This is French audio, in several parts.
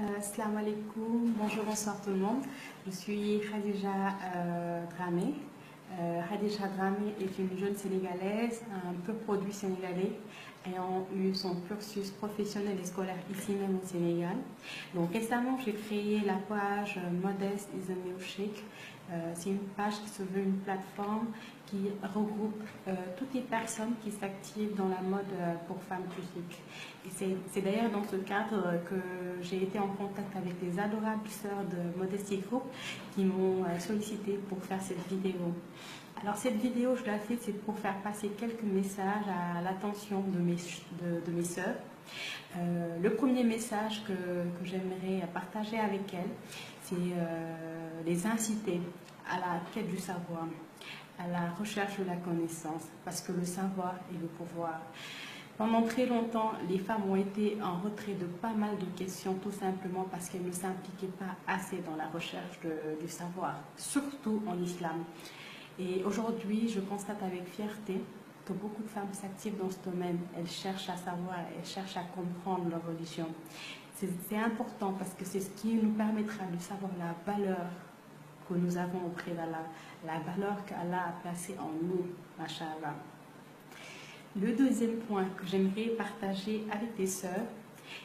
Assalamu alaikum, bonjour, bonsoir tout le monde. Je suis Khadija Dramé. Khadija Dramé est une jeune Sénégalaise, un peu produit sénégalais, ayant eu son cursus professionnel et scolaire ici même au Sénégal. Donc récemment, j'ai créé la page Modest is a Milkshake. C'est une page qui se veut une plateforme qui regroupe toutes les personnes qui s'activent dans la mode pour femmes publiques. Et c'est d'ailleurs dans ce cadre que j'ai été en contact avec les adorables sœurs de Modesty Group qui m'ont sollicité pour faire cette vidéo. Alors cette vidéo, je l'ai faite, c'est pour faire passer quelques messages à l'attention de mes sœurs. Le premier message que j'aimerais partager avec elles, c'est les inciter à la quête du savoir, à la recherche de la connaissance, parce que le savoir est le pouvoir. Pendant très longtemps, les femmes ont été en retrait de pas mal de questions, tout simplement parce qu'elles ne s'impliquaient pas assez dans la recherche du savoir, surtout en islam. Et aujourd'hui, je constate avec fierté que beaucoup de femmes s'activent dans ce domaine. Elles cherchent à savoir, elles cherchent à comprendre leur religion. C'est important parce que c'est ce qui nous permettra de savoir la valeur que nous avons auprès d'Allah, la valeur qu'Allah a placée en nous, Masha'Allah. Le deuxième point que j'aimerais partager avec les sœurs,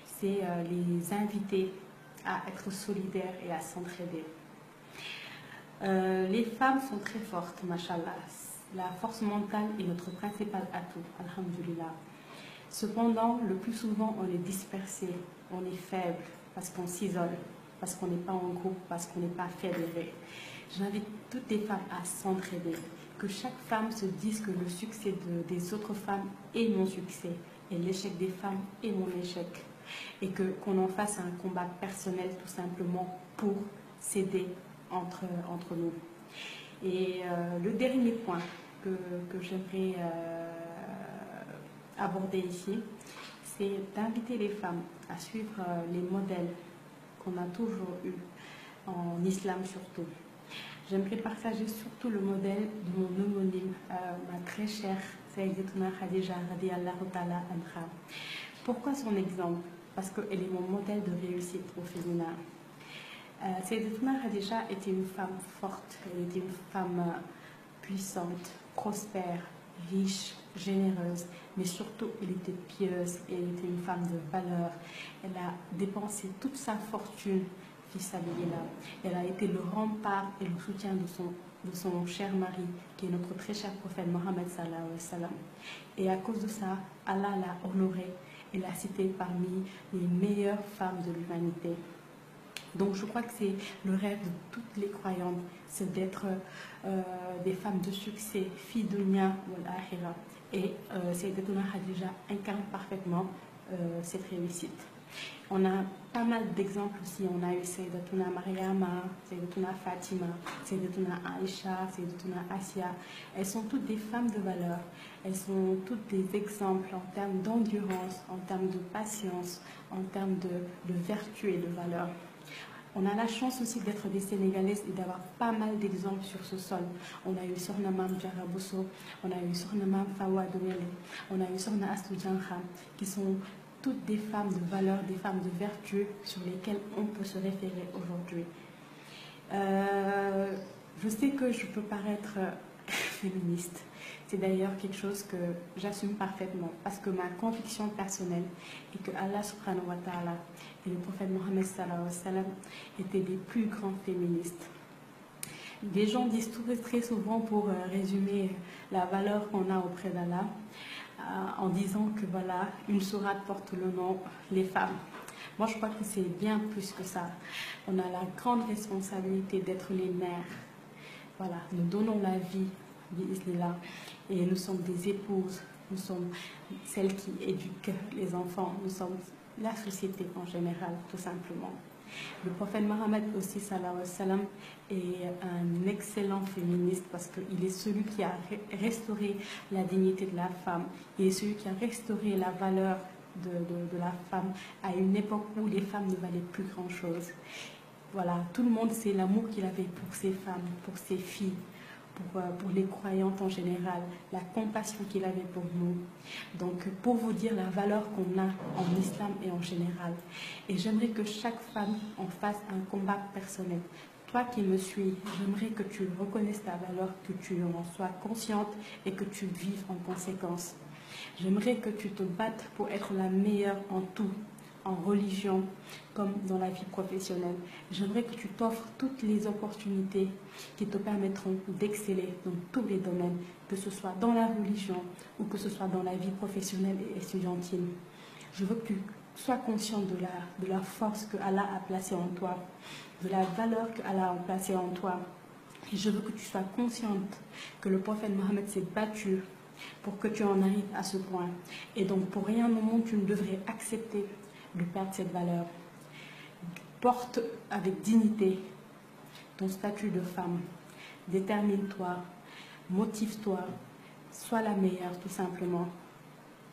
c'est les inviter à être solidaires et à s'entraider. Les femmes sont très fortes, Mashallah. La force mentale est notre principal atout, alhamdulillah. Cependant, le plus souvent, on est dispersé, on est faible, parce qu'on s'isole, parce qu'on n'est pas en groupe, parce qu'on n'est pas fédéré. J'invite toutes les femmes à s'entraider, que chaque femme se dise que le succès des autres femmes est mon succès, et l'échec des femmes est mon échec, et qu'on en fasse un combat personnel tout simplement pour s'aider entre nous. Et le dernier point que j'aimerais aborder ici, c'est d'inviter les femmes à suivre les modèles qu'on a toujours eus, en islam surtout. J'aimerais partager surtout le modèle de mon homonyme, ma très chère Sayyidatuna Khadija radiyallahu ta'ala anha. Pourquoi son exemple? Parce qu'elle est mon modèle de réussite au féminin. Sayyidatuna Khadija était une femme forte, elle était une femme puissante, prospère, riche, généreuse, mais surtout elle était pieuse, elle était une femme de valeur. Elle a dépensé toute sa fortune, elle a été le rempart et le soutien de son cher mari, qui est notre très cher prophète Mohammed sallallahu alayhi wa sallam. Et à cause de ça, Allah l'a honorée et l'a citée parmi les meilleures femmes de l'humanité. Donc je crois que c'est le rêve de toutes les croyantes, c'est d'être des femmes de succès, filles de dunya wal akhira. Et Sayyidatuna Khadija incarne parfaitement cette réussite. On a pas mal d'exemples aussi. On a eu Sayyidatuna Mariama, Sayyidatuna Fatima, Sayyidatuna Aïcha, Sayyidatuna Asia. Elles sont toutes des femmes de valeur. Elles sont toutes des exemples en termes d'endurance, en termes de patience, en termes de vertu et de valeur. On a la chance aussi d'être des Sénégalaises et d'avoir pas mal d'exemples sur ce sol. On a eu Sorna Mam Diarabousso, on a eu Sorna Mam Fawa Domele, on a eu Sorna Astou Djankha, qui sont toutes des femmes de valeur, des femmes de vertu sur lesquelles on peut se référer aujourd'hui. Je sais que je peux paraître féministe. C'est d'ailleurs quelque chose que j'assume parfaitement parce que ma conviction personnelle est que Allah subhanahu wa ta'ala et le prophète Mohammed sallallahu alayhi wa sallam étaient les plus grands féministes. Des gens disent très souvent, pour résumer la valeur qu'on a auprès d'Allah, en disant que voilà, une sourate porte le nom les femmes. Moi je crois que c'est bien plus que ça. On a la grande responsabilité d'être les mères. Voilà, nous donnons la vie, et nous sommes des épouses, nous sommes celles qui éduquent les enfants, nous sommes la société en général, tout simplement. Le prophète Mohammed aussi, sallallahu alayhi wa sallam, est un excellent féministe parce qu'il est celui qui a restauré la dignité de la femme. Il est celui qui a restauré la valeur de la femme à une époque où les femmes ne valaient plus grand-chose. Voilà, tout le monde sait l'amour qu'il avait pour ses femmes, pour ses filles. pour les croyantes en général, la compassion qu'il avait pour nous. Donc, pour vous dire la valeur qu'on a en islam et en général. Et j'aimerais que chaque femme en fasse un combat personnel. Toi qui me suis, j'aimerais que tu reconnaisses ta valeur, que tu en sois consciente et que tu vives en conséquence. J'aimerais que tu te battes pour être la meilleure en tout, en religion comme dans la vie professionnelle. J'aimerais que tu t'offres toutes les opportunités qui te permettront d'exceller dans tous les domaines, que ce soit dans la religion ou que ce soit dans la vie professionnelle et estudiantine. Je veux que tu sois conscient de la force que Allah a placée en toi, de la valeur que Allah a placée en toi. Et je veux que tu sois consciente que le prophète Mohammed s'est battu pour que tu en arrives à ce point. Et donc, pour rien au monde, tu ne devrais accepter de perdre cette valeur. Porte avec dignité ton statut de femme. Détermine-toi, motive-toi, sois la meilleure tout simplement.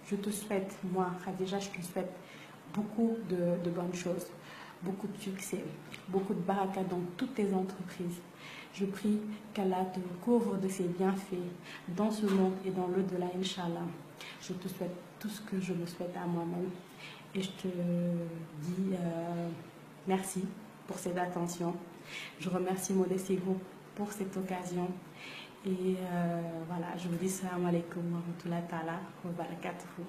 Je te souhaite, moi, Khadija, je te souhaite beaucoup de bonnes choses, beaucoup de succès, beaucoup de baraka dans toutes tes entreprises. Je prie qu'Allah te couvre de ses bienfaits dans ce monde et dans l'au-delà, Inch'Allah. Je te souhaite tout ce que je me souhaite à moi-même. Et je te dis merci pour cette attention. Je remercie Modesty Group pour cette occasion. Et voilà, je vous dis salam alaikum wa rahmatullahi ta'ala wa barakatuhu.